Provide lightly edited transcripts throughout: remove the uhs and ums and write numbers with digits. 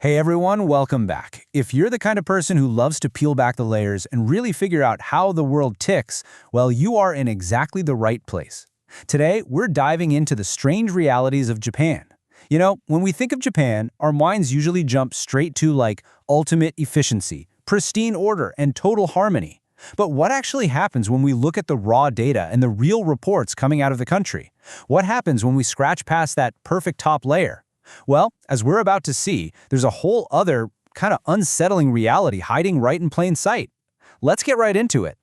Hey everyone, welcome back. If you're the kind of person who loves to peel back the layers and really figure out how the world ticks, well, you are in exactly the right place. Today, we're diving into the strange realities of Japan. When we think of Japan, our minds usually jump straight to ultimate efficiency, pristine order, and total harmony. But what actually happens when we look at the raw data and the real reports coming out of the country? What happens when we scratch past that perfect top layer? Well, as we're about to see, there's a whole other kind of unsettling reality hiding right in plain sight. Let's get right into it.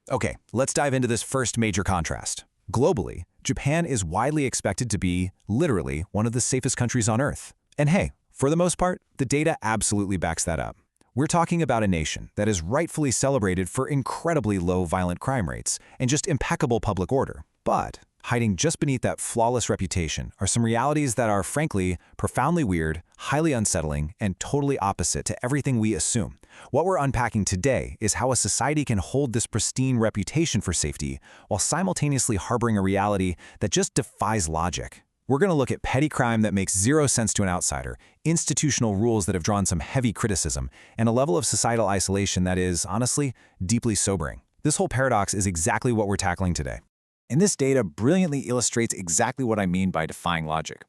Okay, let's dive into this first major contrast. Globally, Japan is widely expected to be, literally, one of the safest countries on Earth. And hey, for the most part, the data absolutely backs that up. We're talking about a nation that is rightfully celebrated for incredibly low violent crime rates and just impeccable public order. But hiding just beneath that flawless reputation are some realities that are, frankly, profoundly weird, highly unsettling, and totally opposite to everything we assume. What we're unpacking today is how a society can hold this pristine reputation for safety while simultaneously harboring a reality that just defies logic. We're going to look at petty crime that makes zero sense to an outsider, institutional rules that have drawn some heavy criticism, and a level of societal isolation that is, honestly, deeply sobering. This whole paradox is exactly what we're tackling today. And this data brilliantly illustrates exactly what I mean by defying logic.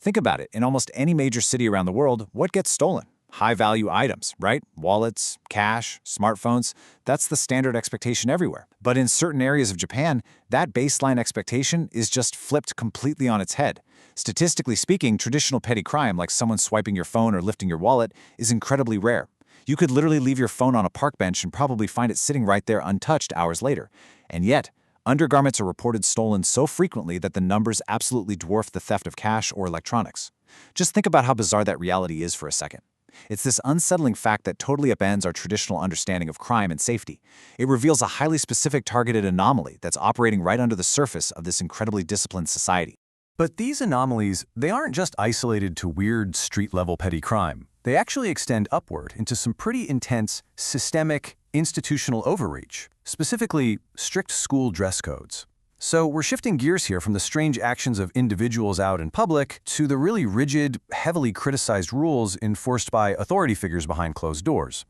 Think about it. In almost any major city around the world, what gets stolen? High-value items, right? Wallets, cash, smartphones. That's the standard expectation everywhere. But in certain areas of Japan, that baseline expectation is just flipped completely on its head. Statistically speaking, traditional petty crime, like someone swiping your phone or lifting your wallet, is incredibly rare. You could literally leave your phone on a park bench and probably find it sitting right there untouched hours later. And yet, undergarments are reported stolen so frequently that the numbers absolutely dwarf the theft of cash or electronics. Just think about how bizarre that reality is for a second. It's this unsettling fact that totally upends our traditional understanding of crime and safety. It reveals a highly specific targeted anomaly that's operating right under the surface of this incredibly disciplined society. But these anomalies, they aren't just isolated to weird street-level petty crime. They actually extend upward into some pretty intense, systemic, institutional overreach, specifically strict school dress codes. So we're shifting gears here from the strange actions of individuals out in public to the really rigid, heavily criticized rules enforced by authority figures behind closed doors.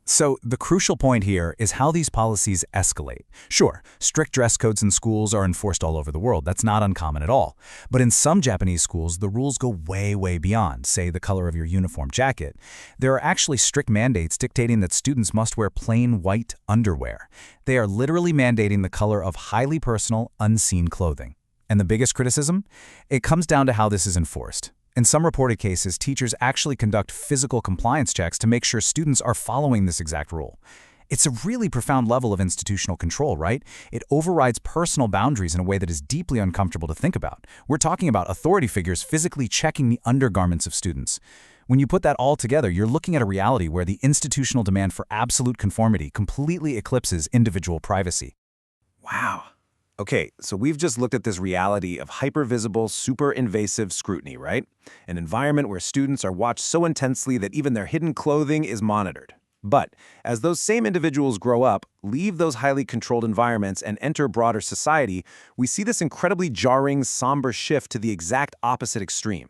So the crucial point here is how these policies escalate. Sure, strict dress codes in schools are enforced all over the world. That's not uncommon at all. But in some Japanese schools, the rules go way, way beyond, say, the color of your uniform jacket. There are actually strict mandates dictating that students must wear plain white underwear. They are literally mandating the color of highly personal, unseen clothing. And the biggest criticism? It comes down to how this is enforced. In some reported cases, teachers actually conduct physical compliance checks to make sure students are following this exact rule. It's a really profound level of institutional control, right? It overrides personal boundaries in a way that is deeply uncomfortable to think about. We're talking about authority figures physically checking the undergarments of students. When you put that all together, you're looking at a reality where the institutional demand for absolute conformity completely eclipses individual privacy. Wow. Okay, so we've just looked at this reality of hypervisible, super-invasive scrutiny, right? An environment where students are watched so intensely that even their hidden clothing is monitored. But as those same individuals grow up, leave those highly controlled environments and enter broader society, we see this incredibly jarring, somber shift to the exact opposite extreme.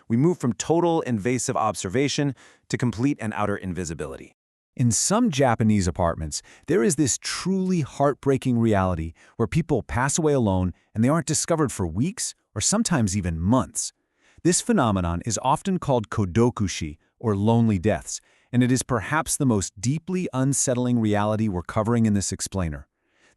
We move from total invasive observation to complete and outer invisibility. In some Japanese apartments, there is this truly heartbreaking reality where people pass away alone and they aren't discovered for weeks or sometimes even months. This phenomenon is often called kodokushi, or lonely deaths, and it is perhaps the most deeply unsettling reality we're covering in this explainer.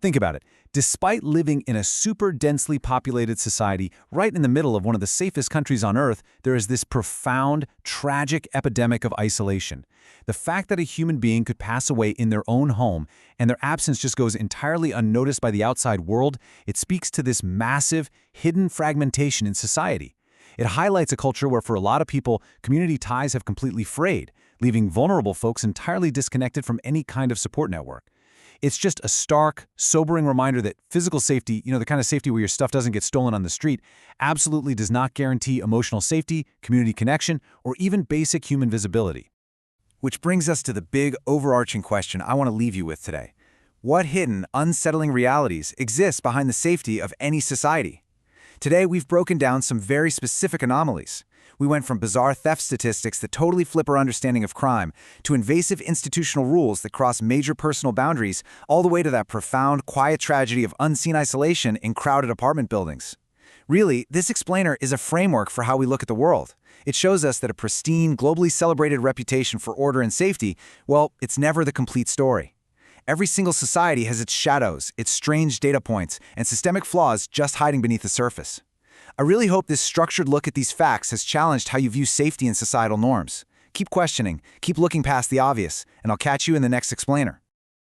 Think about it. Despite living in a super densely populated society right in the middle of one of the safest countries on Earth, there is this profound, tragic epidemic of isolation. The fact that a human being could pass away in their own home and their absence just goes entirely unnoticed by the outside world, it speaks to this massive, hidden fragmentation in society. It highlights a culture where for a lot of people, community ties have completely frayed, leaving vulnerable folks entirely disconnected from any kind of support network. It's just a stark, sobering reminder that physical safety, the kind of safety where your stuff doesn't get stolen on the street, absolutely does not guarantee emotional safety, community connection, or even basic human visibility. Which brings us to the big, overarching question I want to leave you with today. What hidden, unsettling realities exist behind the safety of any society? Today, we've broken down some very specific anomalies. We went from bizarre theft statistics that totally flip our understanding of crime, to invasive institutional rules that cross major personal boundaries, all the way to that profound, quiet tragedy of unseen isolation in crowded apartment buildings. Really, this explainer is a framework for how we look at the world. It shows us that a pristine, globally celebrated reputation for order and safety, well, it's never the complete story. Every single society has its shadows, its strange data points, and systemic flaws just hiding beneath the surface. I really hope this structured look at these facts has challenged how you view safety and societal norms. Keep questioning, keep looking past the obvious, and I'll catch you in the next explainer.